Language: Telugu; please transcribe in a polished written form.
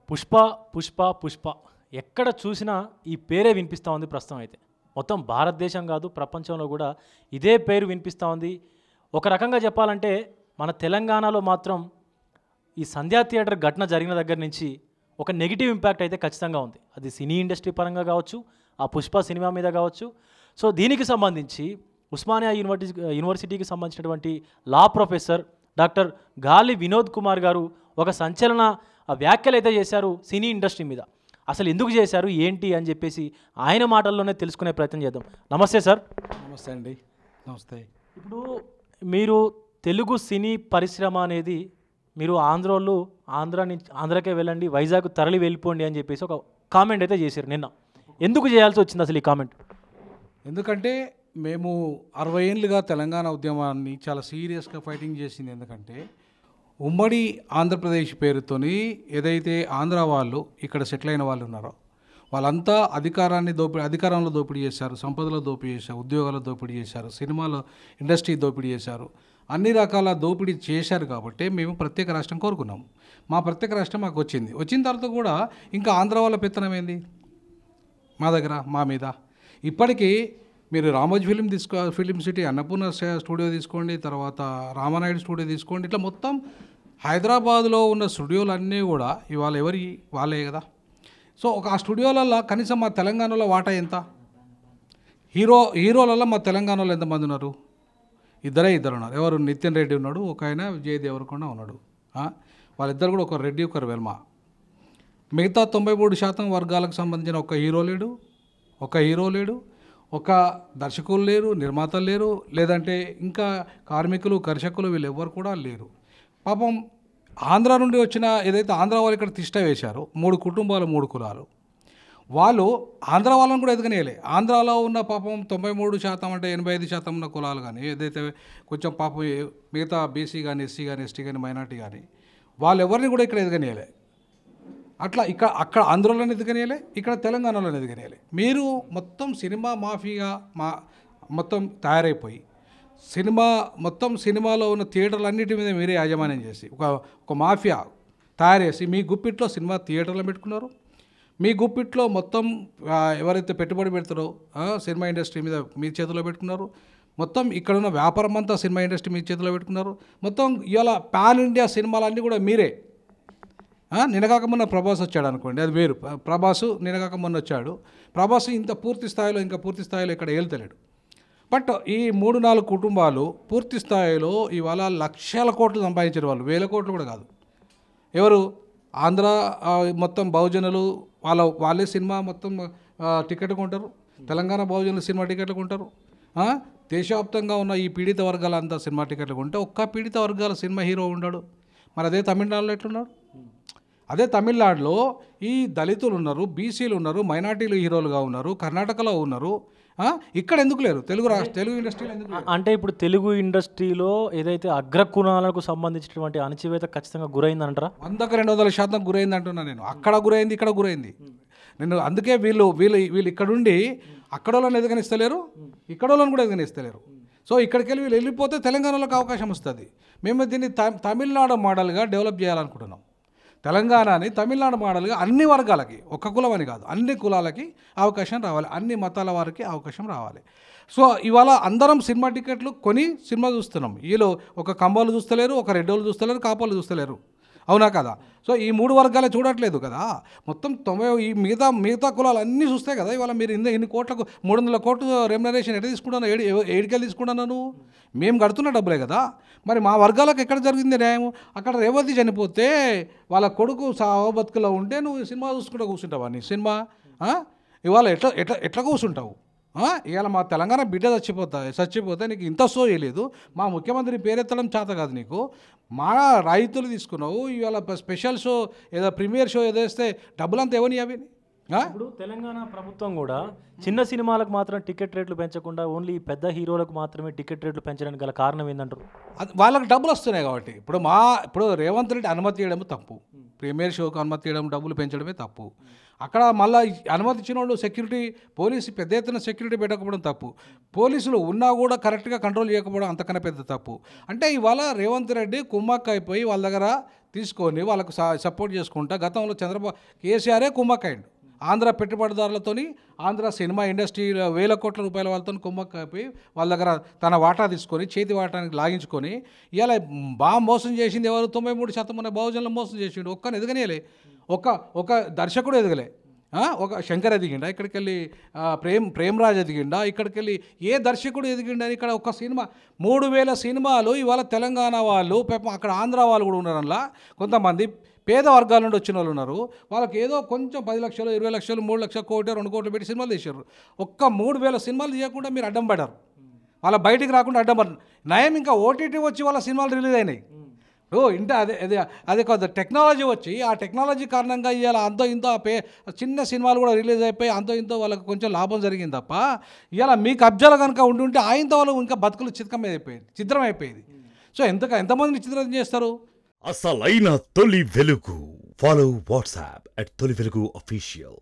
పుష్ప పుష్ప పుష్ప ఎక్కడ చూసినా ఈ పేరే వినిపిస్తూ ఉంది ప్రస్తుతం అయితే. మొత్తం భారతదేశం కాదు ప్రపంచంలో కూడా ఇదే పేరు వినిపిస్తూ ఉంది. ఒక రకంగా చెప్పాలంటే మన తెలంగాణలో మాత్రం ఈ సంధ్యా థియేటర్ ఘటన జరిగిన దగ్గర నుంచి ఒక నెగిటివ్ ఇంపాక్ట్ అయితే ఖచ్చితంగా ఉంది. అది సినీ ఇండస్ట్రీ పరంగా కావచ్చు, ఆ పుష్ప సినిమా మీద కావచ్చు. సో దీనికి సంబంధించి ఉస్మానియా యూనివర్సిటీకి సంబంధించినటువంటి లా ప్రొఫెసర్ డాక్టర్ గాలి వినోద్ కుమార్ గారు ఒక సంచలన వ్యాఖ్యలు అయితే చేశారు సినీ ఇండస్ట్రీ మీద. అసలు ఎందుకు చేశారు ఏంటి అని చెప్పేసి ఆయన మాటల్లోనే తెలుసుకునే ప్రయత్నం చేద్దాం. నమస్తే సార్. నమస్తే అండి. నమస్తే. ఇప్పుడు మీరు తెలుగు సినీ పరిశ్రమ అనేది మీరు ఆంధ్రాకే వెళ్ళండి, వైజాగ్ తరలి వెళ్ళిపోండి అని చెప్పేసి ఒక కామెంట్ అయితే చేశారు నిన్న. ఎందుకు చేయాల్సి వచ్చింది అసలు ఈ కామెంట్? ఎందుకంటే మేము 60 ఏళ్ళుగా తెలంగాణ ఉద్యమాన్ని చాలా సీరియస్గా ఫైటింగ్ చేసింది. ఎందుకంటే ఉమ్మడి ఆంధ్రప్రదేశ్ పేరుతోని ఏదైతే ఆంధ్ర వాళ్ళు ఇక్కడ సెటిల్ అయిన వాళ్ళు ఉన్నారో వాళ్ళంతా అధికారంలో దోపిడీ చేశారు, సంపదలో దోపిడీ చేశారు, ఉద్యోగాల్లో దోపిడీ చేశారు, సినిమాలో ఇండస్ట్రీ దోపిడీ చేశారు, అన్ని రకాల దోపిడీ చేశారు. కాబట్టి మేము ప్రత్యేక రాష్ట్రం కోరుకున్నాము. మా ప్రత్యేక రాష్ట్రం మాకు వచ్చిన తర్వాత కూడా ఇంకా ఆంధ్ర వాళ్ళ పెత్తనం ఏంది మా దగ్గర, మా మీద. ఇప్పటికీ మీరు Ramoji film city, Annapurna studio తీసుకోండి, తర్వాత రామానాయుడు స్టూడియో తీసుకోండి, ఇట్లా మొత్తం హైదరాబాద్లో ఉన్న స్టూడియోలన్నీ కూడా ఇవాళ వాళ్ళే కదా. సో ఆ స్టూడియోలలో కనీసం మా తెలంగాణలో వాటా ఎంత? హీరోలలో మా తెలంగాణలో ఎంతమంది ఉన్నారు? ఇద్దరు ఉన్నారు. ఎవరు? నితిన్ రెడ్డి ఉన్నాడు, ఒక ఆయన విజయ్ దేవరకొండ ఉన్నాడు. వాళ్ళిద్దరు కూడా ఒకరు రెడ్డి ఒకరు వెల్మ. మిగతా 93% వర్గాలకు సంబంధించిన ఒక హీరో లేడు, ఒక దర్శకులు లేరు, నిర్మాతలు లేరు, లేదంటే ఇంకా కార్మికులు, కర్షకులు వీళ్ళు ఎవరు కూడా లేరు. పాపం ఆంధ్ర నుండి వచ్చిన ఏదైతే ఆంధ్ర వాళ్ళు ఇక్కడ తిష్ట వేశారో 3 కుటుంబాలు 3 కులాలు, వాళ్ళు ఆంధ్ర వాళ్ళని కూడా ఎదగనేయలే. ఆంధ్రాలో ఉన్న పాపం 93% అంటే 85% ఉన్న కులాలు కానీ ఏదైతే కొంచెం పాపం మిగతా బీసీ కానీ, ఎస్సీ కానీ, ఎస్టీ కానీ, మైనార్టీ కానీ వాళ్ళు ఎవరిని కూడా ఇక్కడ ఎదగనేయలే. అట్లా అక్కడ ఆంధ్రలోనే ఎదగనేయలే, ఇక్కడ తెలంగాణలోనే ఎదగనేయలే. మీరు మొత్తం సినిమా మాఫియా మొత్తం తయారైపోయి సినిమాలో ఉన్న థియేటర్లు మీద మీరే యాజమాన్యం చేసి ఒక మాఫియా తయారు చేసి మీ గుప్పిట్లో సినిమా థియేటర్లు పెట్టుకున్నారు. మీ గుప్పిట్లో మొత్తం ఎవరైతే పెట్టుబడి పెడతారో సినిమా ఇండస్ట్రీ మీద మీ చేతిలో పెట్టుకున్నారు. మొత్తం ఇక్కడున్న వ్యాపారం అంతా సినిమా ఇండస్ట్రీ మీ చేతిలో పెట్టుకున్నారు. మొత్తం ఇవాళ పాన్ ఇండియా సినిమాలన్నీ కూడా మీరే. నిన్నగాక మొన్న ప్రభాస్ వచ్చాడు అనుకోండి, అది వేరు. ప్రభాస్ నిన్నగాక మొన్న వచ్చాడు. ప్రభాస్ ఇంకా పూర్తి స్థాయిలో ఇక్కడ ఏలుతలేడు. బట్ ఈ 3-4 కుటుంబాలు పూర్తి స్థాయిలో ఇవాళ లక్షల కోట్లు సంపాదించారు. వాళ్ళు వేల కోట్లు కూడా కాదు. ఎవరు? ఆంధ్ర మొత్తం బహుజనులు వాళ్ళే సినిమా మొత్తం టికెట్ కొంటారు. తెలంగాణ బహుజనులు సినిమా టికెట్లు కొంటారు. దేశవ్యాప్తంగా ఉన్న ఈ పీడిత వర్గాలంతా సినిమా టికెట్లు కొంటే ఒక్క పీడిత వర్గాల సినిమా హీరో ఉన్నాడు. మరి అదే తమిళనాడులో ఎట్లున్నాడు? అదే తమిళనాడులో ఈ దళితులు ఉన్నారు, బీసీలు ఉన్నారు, మైనార్టీలు హీరోలుగా ఉన్నారు, కర్ణాటకలో ఉన్నారు. ఇక్కడ ఎందుకు లేరు? తెలుగు ఇండస్ట్రీలో ఎందుకు? అంటే ఇప్పుడు తెలుగు ఇండస్ట్రీలో ఏదైతే అగ్రకుణాలకు సంబంధించినటువంటి అణచివేత ఖచ్చితంగా గురైందంటారా? 100-200% గురైంది అంటున్నా నేను. అక్కడ గురైంది, ఇక్కడ గురైంది. నేను అందుకే వీళ్ళు ఇక్కడుండి అక్కడ వాళ్ళని ఎదగనిస్తలేరు, ఇక్కడ వాళ్ళని కూడా ఎదగనిస్తలేరు. సో ఇక్కడికి వీళ్ళు వెళ్ళిపోతే తెలంగాణలోకి అవకాశం వస్తుంది. మేము దీన్ని తమిళనాడు మోడల్గా డెవలప్ చేయాలనుకుంటున్నాం. తెలంగాణని తమిళనాడు మోడల్గా అన్ని వర్గాలకి, ఒక్క కులం అని కాదు, అన్ని కులాలకి అవకాశం రావాలి, అన్ని మతాల వారికి అవకాశం రావాలి. సో ఇవాళ అందరం సినిమా టికెట్లు కొని సినిమా చూస్తున్నాం. వీళ్ళు ఒక కంబాలు చూస్తలేరు, ఒక రెడ్డోళ్ళు చూస్తలేరు, కాపాలు చూస్తలేరు. అవునా కదా? సో ఈ 3 వర్గాలే చూడట్లేదు కదా. మొత్తం ఈ మిగతా కులాలు అన్నీ చూస్తాయి కదా. ఇవాళ మీరు ఇన్ని కోట్లకు 300 కోట్లు రెమ్యునరేషన్ ఎట్లా తీసుకుంటున్నావు? ఏడికెళ్ళి తీసుకుంటున్నావు నువ్వు? మేము కడుతున్న డబ్బులే కదా. మరి మా వర్గాలకు ఎక్కడ జరిగింది న్యాయం? అక్కడ రేవతి చనిపోతే వాళ్ళ కొడుకు బతుకులో ఉంటే నువ్వు సినిమా చూసుకుంటూ కూర్చుంటావా? నీ సినిమా ఇవాళ ఎట్లా కూర్చుంటావు? ఇవాళ మా తెలంగాణ బిడ్డ చచ్చిపోతే నీకు ఇంత సో చేయలేదు. మా ముఖ్యమంత్రి పేరెత్తడం చేత కాదు నీకు. మా రైతులు తీసుకున్నావు. ఇవాళ స్పెషల్ షో ఏదో ప్రీమియర్ షో ఏదో వేస్తే డబ్బులంతా ఎవరిని అవి? ఇప్పుడు తెలంగాణ ప్రభుత్వం కూడా చిన్న సినిమాలకు మాత్రం టికెట్ రేట్లు పెంచకుండా ఓన్లీ పెద్ద హీరోలకు మాత్రమే టికెట్ రేట్లు పెంచడానికి గల కారణం ఏంటంటారు? వాళ్ళకి డబ్బులు వస్తున్నాయి కాబట్టి. ఇప్పుడు రేవంత్ రెడ్డి అనుమతి ఇవ్వడం తప్పు. ప్రీమియర్ షోకి అనుమతి ఇవ్వడం, డబ్బులు పెంచడమే తప్పు. అక్కడ మళ్ళీ అనుమతి ఇచ్చిన వాళ్ళు సెక్యూరిటీ పోలీసు పెద్ద ఎత్తున సెక్యూరిటీ పెట్టకపోవడం తప్పు. పోలీసులు ఉన్నా కూడా కరెక్ట్గా కంట్రోల్ చేయకపోవడం అంతకన్నా పెద్ద తప్పు. అంటే ఇవాళ రేవంత్ రెడ్డి కుమ్మక్క అయిపోయి వాళ్ళ దగ్గర తీసుకొని వాళ్ళకు సపోర్ట్ చేసుకుంటా గతంలో కేసీఆరే కుమ్మక్కయ్యండు. ఆంధ్ర పెట్టుబడిదారులతోని ఆంధ్ర సినిమా ఇండస్ట్రీ వేల కోట్ల రూపాయల వాళ్ళతో కుమ్మక్క అయిపోయి వాళ్ళ దగ్గర తన వాటా తీసుకొని చేతి వాటానికి లాగించుకొని ఇలా బాగా మోసం చేసింది ఎవరు? 93% మన బహుజనులు మోసం చేసిండు. ఒక్కని ఎదగనేలే, ఒక దర్శకుడు ఎదగలే. ఒక శంకర్ ఎదిగిండా, ఇక్కడికి వెళ్ళి ప్రేమ్రాజ్ ఎదిగిండా, ఇక్కడికి వెళ్ళి ఏ దర్శకుడు ఎదిగిండా? ఇక్కడ ఒక సినిమా 3000 సినిమాలు ఇవాళ తెలంగాణ వాళ్ళు, అక్కడ ఆంధ్ర వాళ్ళు కూడా ఉన్నారు. అందులో కొంతమంది పేద వర్గాల నుండి వచ్చిన వాళ్ళు ఉన్నారు. వాళ్ళకి ఏదో కొంచెం 10 లక్షలు 20 లక్షలు 3 లక్షలు కోటి 2 కోట్లు పెట్టి సినిమాలు తీశారు. ఒక్క 3000 సినిమాలు తీయకుండా మీరు అడ్డం పడ్డారు. వాళ్ళ బయటికి రాకుండా అడ్డం పడ్డారు. నయం ఇంకా ఓటీటీ వచ్చి వాళ్ళ సినిమాలు రిలీజ్ అయినాయి. ఇంటే అదే కాదు, టెక్నాలజీ వచ్చి ఆ టెక్నాలజీ కారణంగా ఇవాళ అంతో ఇంతో చిన్న సినిమాలు కూడా రిలీజ్ అయిపోయి అంతో ఇంతో వాళ్ళకి కొంచెం లాభం జరిగింది తప్ప ఇవాళ మీ కబ్జాలు కనుక ఉంటుంటే ఆయనతో వాళ్ళు ఇంకా బతుకులు చిత్రం అయిపోయేది. సో ఎంతమందిని చిత్రం చేస్తారు? అసలైన తొలి వెలుగు. ఫాలో వాట్సాప్ @తొలి వెలుగు official.